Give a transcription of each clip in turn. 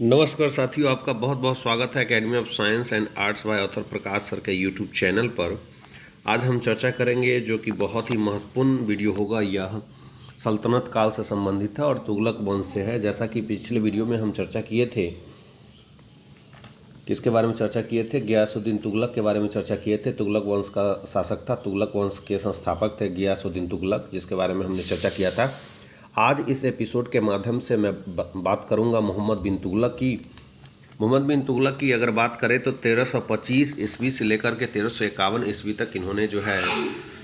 नमस्कार साथियों, आपका बहुत बहुत स्वागत है academy of science and arts by author Prakash sir के यूट्यूब चैनल पर। आज हम चर्चा करेंगे जो कि बहुत ही महत्वपूर्ण वीडियो होगा। यह सल्तनत काल से संबंधित है और तुगलक वंश से है। जैसा कि पिछले वीडियो में हम चर्चा किए थे, किसके बारे में चर्चा किए थे? गियासुद्दीन तुगलक के बारे में चर्चा किए थे। तुगलक वंश का शासक था, तुगलक वंश के संस्थापक थे गियासुद्दीन तुगलक, जिसके बारे में हमने चर्चा किया था। आज इस एपिसोड के माध्यम से मैं बात करूंगा मोहम्मद बिन तुगलक की। मोहम्मद बिन तुगलक की अगर बात करें तो 1325 ईस्वी से लेकर के 1351 ईस्वी तक इन्होंने जो है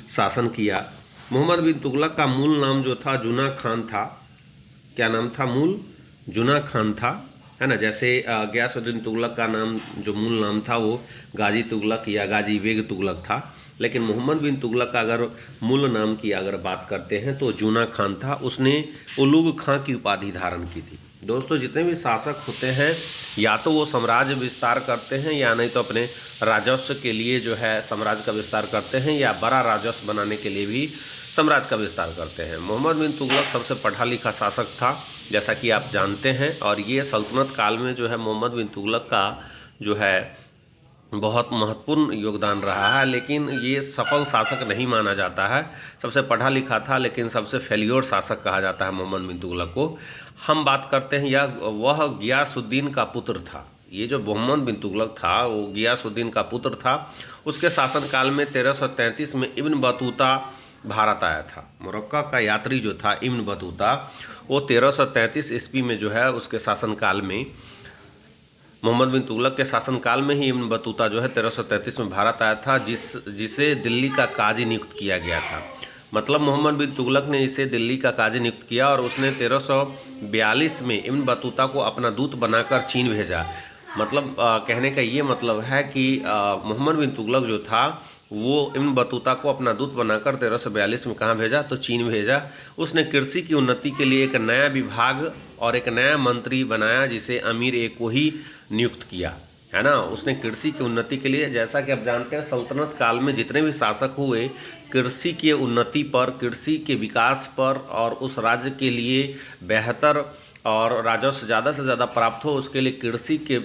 शासन किया। मोहम्मद बिन तुगलक का मूल नाम जो था जुना खान था। क्या नाम था? मूल जुना खान था, है ना। जैसे गयासुद्दीन तुगलक का नाम जो मूल नाम था वो गाजी तुगलक या गाजी बेग तुगलक था, लेकिन मोहम्मद बिन तुगलक का अगर मूल नाम की अगर बात करते हैं तो जूना खान था। उसने उलूग खां की उपाधि धारण की थी। दोस्तों, जितने भी शासक होते हैं या तो वो साम्राज्य विस्तार करते हैं या नहीं तो अपने राजस्व के लिए जो है साम्राज्य का विस्तार करते हैं या बड़ा राजस्व बनाने के लिए भी साम्राज्य का विस्तार करते हैं। मोहम्मद बिन तुगलक सबसे पढ़ा लिखा शासक था, जैसा कि आप जानते हैं, और ये सल्तनत काल में जो है मोहम्मद बिन तुगलक का जो है बहुत महत्वपूर्ण योगदान रहा है। लेकिन ये सफल शासक नहीं माना जाता है। सबसे पढ़ा लिखा था लेकिन सबसे फेल्योर शासक कहा जाता है मोहम्मद बिन तुगलक को। हम बात करते हैं वह गियासुद्दीन का पुत्र था। ये जो मोहम्मद बिन तुगलक था वो गियासुद्दीन का पुत्र था। उसके शासनकाल में 1333 में इब्न बतूता भारत आया था। मोरक्को का यात्री जो था इब्न बतूता, वो 1333 ईस्वी में जो है उसके शासनकाल में, मोहम्मद बिन तुगलक के शासनकाल में ही इब्न बतूता जो है 1333 में भारत आया था, जिसे दिल्ली का काजी नियुक्त किया गया था। मतलब मोहम्मद बिन तुगलक ने इसे दिल्ली का काजी नियुक्त किया और उसने 1342 में इब्न बतूता को अपना दूत बनाकर चीन भेजा। मतलब कहने का ये मतलब है कि मोहम्मद बिन तुगलक जो था वो इब्न बतूता को अपना दूत बनाकर 1342 में कहाँ भेजा? तो चीन भेजा। उसने कृषि की उन्नति के लिए एक नया विभाग और एक नया मंत्री बनाया, जिसे अमीर ए को ही नियुक्त किया, है ना। उसने कृषि की उन्नति के लिए, जैसा कि आप जानते हैं, सल्तनत काल में जितने भी शासक हुए कृषि की उन्नति पर, कृषि के विकास पर और उस राज्य के लिए बेहतर और राजस्व ज़्यादा से ज़्यादा प्राप्त हो उसके लिए कृषि के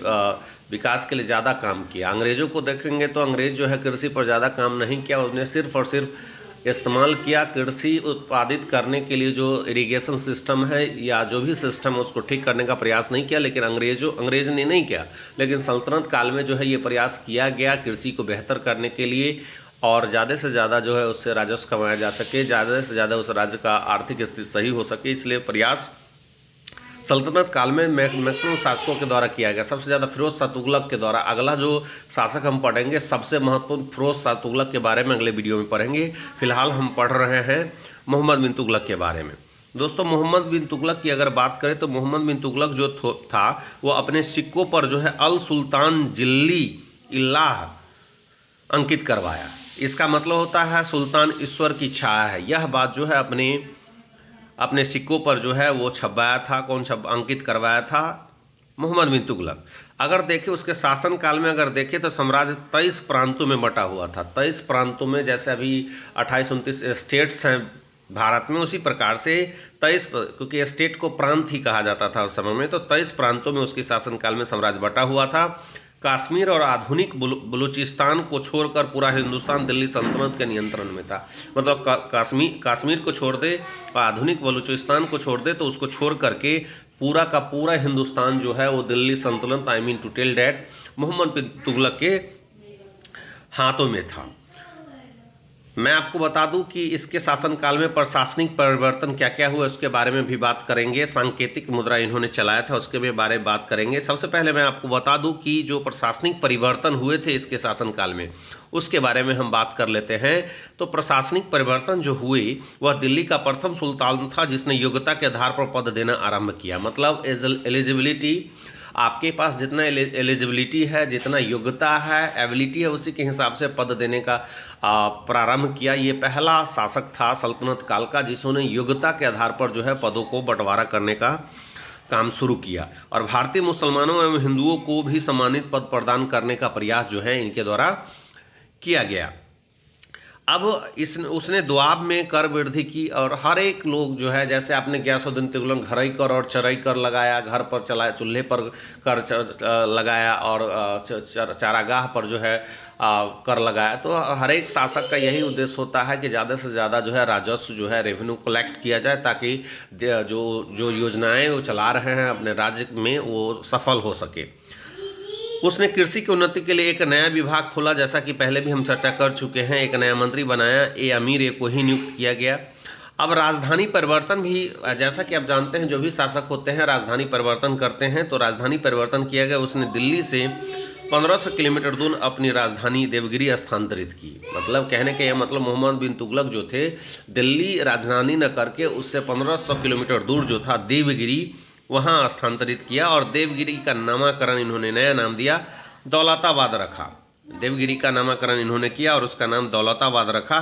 विकास के लिए ज़्यादा काम किया। अंग्रेज़ों को देखेंगे तो अंग्रेज़ जो है कृषि पर ज़्यादा काम नहीं किया। उसने सिर्फ और सिर्फ इस्तेमाल किया कृषि उत्पादित करने के लिए जो इरिगेशन सिस्टम है या जो भी सिस्टम है उसको ठीक करने का प्रयास नहीं किया। लेकिन अंग्रेज़ ने नहीं किया, लेकिन सल्तनत काल में जो है ये प्रयास किया गया कृषि को बेहतर करने के लिए और ज़्यादा से ज़्यादा जो है उससे राजस्व कमाया जा सके, ज़्यादा से ज़्यादा उस राज्य का आर्थिक स्थिति सही हो सके। इसलिए प्रयास सल्तनत काल में मैक्सिमम शासकों के द्वारा किया गया। सबसे ज़्यादा फिरोज शाह तुगलक के द्वारा। अगला जो शासक हम पढ़ेंगे सबसे महत्वपूर्ण फिरोज शाह तुगलक के बारे में अगले वीडियो में पढ़ेंगे। फिलहाल हम पढ़ रहे हैं मोहम्मद बिन तुगलक के बारे में। दोस्तों, मोहम्मद बिन तुगलक की अगर बात करें तो मोहम्मद बिन तुगलक जो था वो अपने सिक्कों पर जो है अल सुल्तान जिल्ली इल्लाह अंकित करवाया। इसका मतलब होता है सुल्तान ईश्वर की छाया है। यह बात जो है अपने सिक्कों पर जो है वो छपवाया था। कौन अंकित करवाया था? मोहम्मद बिन तुगलक। अगर देखें उसके शासनकाल में, अगर देखें तो साम्राज्य 23 प्रांतों में बटा हुआ था। 23 प्रांतों में, जैसे अभी 28-29 स्टेट्स हैं भारत में, उसी प्रकार से 23, क्योंकि स्टेट को प्रांत ही कहा जाता था उस समय में, तो 23 प्रांतों में उसके शासनकाल में साम्राज्य बटा हुआ था। कश्मीर और आधुनिक बलूचिस्तान को छोड़कर पूरा हिंदुस्तान दिल्ली सल्तनत के नियंत्रण में था। मतलब कश्मीर को छोड़ दे और आधुनिक बलूचिस्तान को छोड़ दे तो उसको छोड़ करके पूरा का पूरा हिंदुस्तान जो है वो दिल्ली सल्तनत, I mean to tell that, Mohammad bin Tughlaq के हाथों में था। मैं आपको बता दूं कि इसके शासनकाल में प्रशासनिक परिवर्तन क्या क्या हुआ उसके बारे में भी बात करेंगे। सांकेतिक मुद्रा इन्होंने चलाया था उसके भी बारे में बात करेंगे। सबसे पहले मैं आपको बता दूं कि जो प्रशासनिक परिवर्तन हुए थे इसके शासनकाल में उसके बारे में हम बात कर लेते हैं। तो प्रशासनिक परिवर्तन जो हुए वह दिल्ली का प्रथम सुल्तान था जिसने योग्यता के आधार पर पद देना आरंभ किया। मतलब एलिजिबिलिटी, आपके पास जितना एलिजिबिलिटी है, जितना योग्यता है, एबिलिटी है, उसी के हिसाब से पद देने का प्रारंभ किया। ये पहला शासक था सल्तनत काल का जिसने योग्यता के आधार पर जो है पदों को बंटवारा करने का काम शुरू किया। और भारतीय मुसलमानों एवं हिंदुओं को भी सम्मानित पद प्रदान करने का प्रयास जो है इनके द्वारा किया गया। अब इस उसने दुआब में कर वृद्धि की और हर एक लोग जो है, जैसे आपने गयासुद्दीन तुगलक घरई कर और चरई कर लगाया, घर पर चलाया, चूल्हे पर कर लगाया और चारागाह पर जो है कर लगाया। तो हर एक शासक का यही उद्देश्य होता है कि ज़्यादा से ज़्यादा जो है राजस्व जो है रेवेन्यू कलेक्ट किया जाए, ताकि जो जो योजनाएं वो चला रहे हैं अपने राज्य में वो सफल हो सके। उसने कृषि की उन्नति के लिए एक नया विभाग खोला, जैसा कि पहले भी हम चर्चा कर चुके हैं। एक नया मंत्री बनाया, ए अमीर ए को ही नियुक्त किया गया। अब राजधानी परिवर्तन भी, जैसा कि आप जानते हैं, जो भी शासक होते हैं राजधानी परिवर्तन करते हैं, तो राजधानी परिवर्तन किया गया। उसने दिल्ली से 1500 किलोमीटर दूर अपनी राजधानी देवगिरी स्थानांतरित की। मतलब कहने का यह मतलब, मोहम्मद बिन तुगलक जो थे, दिल्ली राजधानी न करके उससे 1500 किलोमीटर दूर जो था देवगिरी, वहाँ स्थानांतरित किया। और देवगिरी का नामकरण इन्होंने नया नाम दिया, दौलताबाद रखा। देवगिरी का नामकरण इन्होंने किया और उसका नाम दौलताबाद रखा।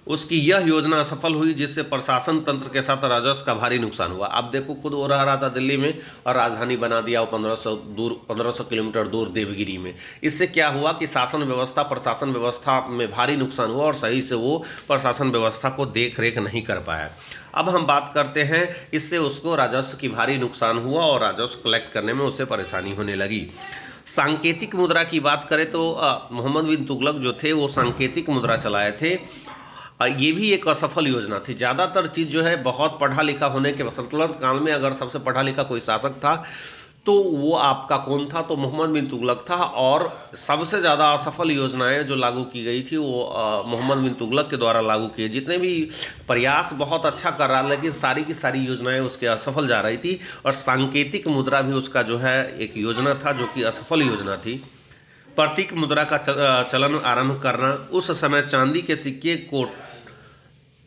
उसकी यह योजना असफल हुई, जिससे प्रशासन तंत्र के साथ राजस्व का भारी नुकसान हुआ। अब देखो, खुद वो रह रहा था दिल्ली में और राजधानी बना दिया वो 1500 किलोमीटर दूर देवगिरी में। इससे क्या हुआ कि प्रशासन व्यवस्था में भारी नुकसान हुआ और सही से वो प्रशासन व्यवस्था को देख रेख नहीं कर पाया। अब हम बात करते हैं, इससे उसको राजस्व की भारी नुकसान हुआ और राजस्व कलेक्ट करने में उसे परेशानी होने लगी। सांकेतिक मुद्रा की बात करें तो मोहम्मद बिन तुगलक जो थे वो सांकेतिक मुद्रा चलाए थे। ये भी एक असफल योजना थी। ज़्यादातर चीज़ जो है, बहुत पढ़ा लिखा होने के सल्तनत काल में अगर सबसे पढ़ा लिखा कोई शासक था तो वो आपका कौन था, तो मोहम्मद बिन तुगलक था। और सबसे ज़्यादा असफल योजनाएं जो लागू की गई थी वो मोहम्मद बिन तुगलक के द्वारा लागू किए। जितने भी प्रयास बहुत अच्छा कर रहा, लेकिन सारी की सारी योजनाएं उसके असफल जा रही थी। और सांकेतिक मुद्रा भी उसका जो है एक योजना था जो कि असफल योजना थी। प्रतीक मुद्रा का चलन आरंभ करना, उस समय चांदी के सिक्के को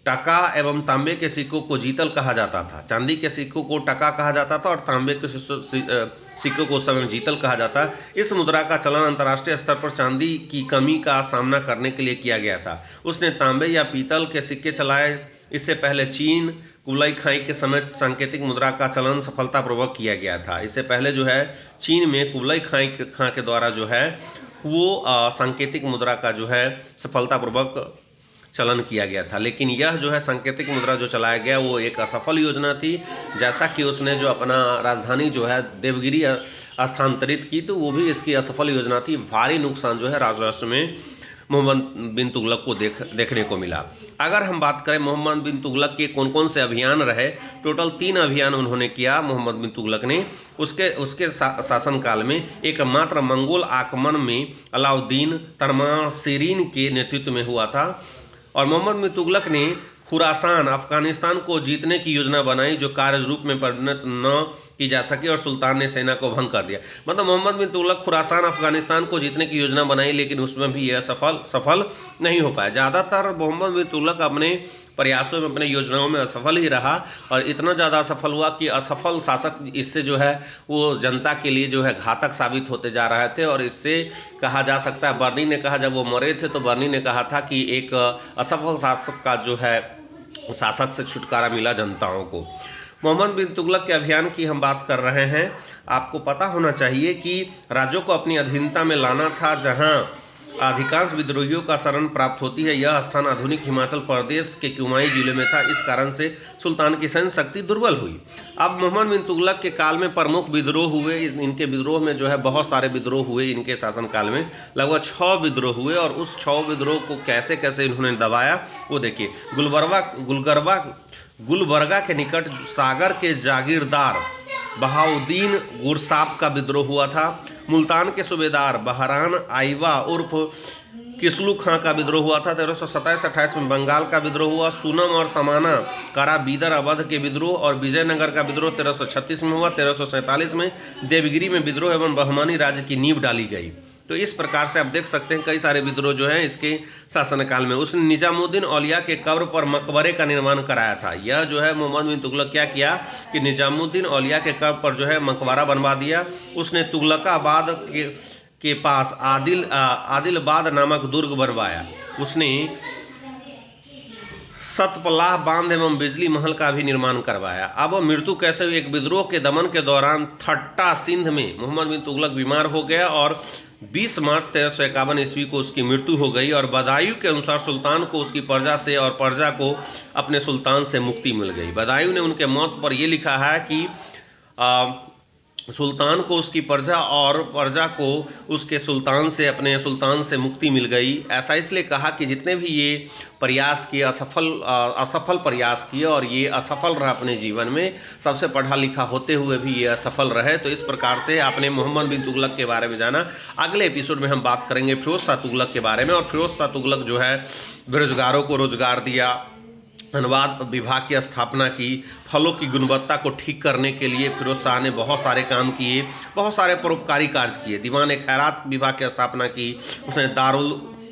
टका एवं तांबे के सिक्कों को जीतल कहा जाता था। चांदी के सिक्कों को टका कहा जाता था और तांबे के सिक्कों को उस समय जीतल कहा जाता। इस मुद्रा का चलन अंतर्राष्ट्रीय स्तर पर चांदी की कमी का सामना करने के लिए किया गया था। उसने तांबे या पीतल के सिक्के चलाए। इससे पहले चीन कुबलाई खाई के समय सांकेतिक मुद्रा का चलन सफलतापूर्वक किया गया था। इससे पहले जो है चीन में कुबलाई खां के द्वारा जो है वो सांकेतिक मुद्रा का जो है सफलतापूर्वक चलन किया गया था। लेकिन यह जो है सांकेतिक मुद्रा जो चलाया गया वो एक असफल योजना थी। जैसा कि उसने जो अपना राजधानी जो है देवगिरी स्थानांतरित की, तो वो भी इसकी असफल योजना थी। भारी नुकसान जो है राजस्व में मोहम्मद बिन तुगलक को देखने को मिला। अगर हम बात करें मोहम्मद बिन तुगलक के कौन कौन से अभियान रहे, टोटल 3 अभियान उन्होंने किया मोहम्मद बिन तुगलक ने। उसके शासनकाल में एकमात्र मंगोल आक्रमण में अलाउद्दीन तर्माशिरीन के नेतृत्व में हुआ था। और मोहम्मद बिन तुगलक ने खुरासान अफगानिस्तान को जीतने की योजना बनाई, जो कार्य रूप में परिणत न की जा सकी और सुल्तान ने सेना को भंग कर दिया। मतलब मोहम्मद बिन तुगलक खुरासान अफगानिस्तान को जीतने की योजना बनाई, लेकिन उसमें भी यह सफल नहीं हो पाया। ज़्यादातर मोहम्मद बिन तुगलक अपने प्रयासों में, अपने योजनाओं में असफल ही रहा। और इतना ज़्यादा असफल हुआ कि असफल शासक इससे जो है वो जनता के लिए जो है घातक साबित होते जा रहे थे। और इससे कहा जा सकता है, बर्नी ने कहा, जब वो मरे थे तो बर्नी ने कहा था कि एक असफल शासक का जो है शासक से छुटकारा मिला जनताओं को। मोहम्मद बिन तुगलक के अभियान की हम बात कर रहे हैं। आपको पता होना चाहिए कि राज्यों को अपनी अधीनता में लाना था, जहां अधिकांश विद्रोहियों का शरण प्राप्त होती है। यह स्थान आधुनिक हिमाचल प्रदेश के कुमाऊं जिले में था। इस कारण से सुल्तान की सैन्य शक्ति दुर्बल हुई। अब मोहम्मद बिन तुगलक के काल में प्रमुख विद्रोह हुए। इनके विद्रोह में जो है बहुत सारे विद्रोह हुए। इनके शासनकाल में लगभग 6 विद्रोह हुए। और उस 6 विद्रोह को कैसे कैसे इन्होंने दबाया वो देखिए। गुलबर्गा के निकट सागर के जागीरदार बहाउद्दीन गुरसाप का विद्रोह हुआ था। मुल्तान के सूबेदार बहरान आइवा उर्फ किसलू खां का विद्रोह हुआ था। 1327-28 में बंगाल का विद्रोह हुआ। सूनम और समाना कारा बीदर अवध के विद्रोह और विजयनगर का विद्रोह 1336 में हुआ। 1347 में देवगिरी में विद्रोह एवं बहमानी राज्य की नींव डाली गई। तो इस प्रकार से आप देख सकते हैं कई सारे विद्रोह जो हैं इसके शासनकाल में। उसने निजामुद्दीन औलिया के कब्र पर मकबरे का निर्माण कराया था। यह जो है मोहम्मद बिन तुगलक क्या किया कि निजामुद्दीन औलिया के कब्र पर जो है मकबरा बनवा दिया। उसने तुगलकाबाद के पास आदिलबाद नामक दुर्ग बनवाया। उसने सतपलाह बांध एवं बिजली महल का भी निर्माण करवाया। अब मृत्यु कैसे हुई? एक विद्रोह के दमन के दौरान थट्टा सिंध में मोहम्मद बिन तुगलक बीमार हो गया और 20 मार्च 1351 ईस्वी को उसकी मृत्यु हो गई और बदायूं के अनुसार सुल्तान को उसकी प्रजा से और प्रजा को अपने सुल्तान से मुक्ति मिल गई। बदायूं ने उनके मौत पर यह लिखा है कि सुल्तान को उसकी प्रजा और प्रजा को उसके सुल्तान से अपने सुल्तान से मुक्ति मिल गई। ऐसा इसलिए कहा कि जितने भी ये प्रयास किए असफल प्रयास किए और ये असफल रहा अपने जीवन में, सबसे पढ़ा लिखा होते हुए भी ये असफल रहे। तो इस प्रकार से आपने मोहम्मद बिन तुगलक के बारे में जाना। अगले एपिसोड में हम बात करेंगे फिरोज शाह तुगलक के बारे में। और फिरोज शाह तुगलक जो है बेरोजगारों को रोजगार दिया, अनुवाद विभाग की स्थापना की, फलों की गुणवत्ता को ठीक करने के लिए फिरोज शाह ने बहुत सारे काम किए, बहुत सारे परोपकारी कार्य किए। दीवान खैरात विभाग की स्थापना की, उसने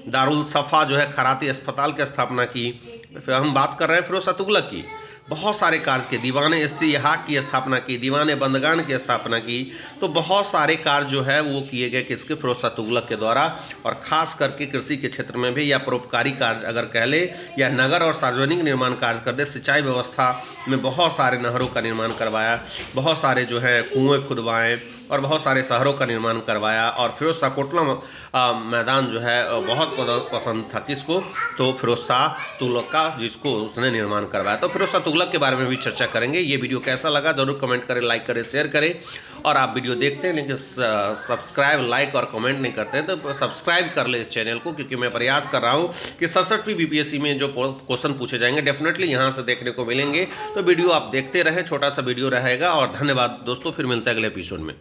दारुल सफ़ा जो है खैराती अस्पताल की स्थापना की। फिर हम बात कर रहे हैं फिरोज शाह तुगलक की, बहुत सारे कार्य किए। दीवान इस्तिहाक की स्थापना की, दीवान बंदगान की स्थापना की। तो बहुत सारे कार्य जो है वो किए गए किसके, फिरोज शाह तुगलक के द्वारा। और खास करके कृषि के क्षेत्र में भी, या परोपकारी कार्य अगर कह ले, या नगर और सार्वजनिक निर्माण कार्य कर दे, सिंचाई व्यवस्था में बहुत सारे नहरों का निर्माण करवाया, बहुत सारे जो है कुएँ खुदवाएँ और बहुत सारे शहरों का निर्माण करवाया। और फिरोज शाह कोटला मैदान जो है बहुत पसंद था किसको, तो फिरोज शाह तुगलक का, जिसको उसने निर्माण करवाया। तो फिरोज शाह तुगलक के बारे में भी चर्चा करेंगे। ये वीडियो कैसा लगा जरूर कमेंट करें, लाइक करें, शेयर करें। और आप वीडियो देखते हैं लेकिन सब्सक्राइब, लाइक और कमेंट नहीं करते हैं तो सब्सक्राइब कर ले इस चैनल को, क्योंकि मैं प्रयास कर रहा हूँ कि 67वीं बीपीएससी में जो क्वेश्चन पूछे जाएंगे डेफिनेटली यहाँ से देखने को मिलेंगे। तो वीडियो आप देखते रहें, छोटा सा वीडियो रहेगा। और धन्यवाद दोस्तों, फिर मिलते हैं अगले एपिसोड में।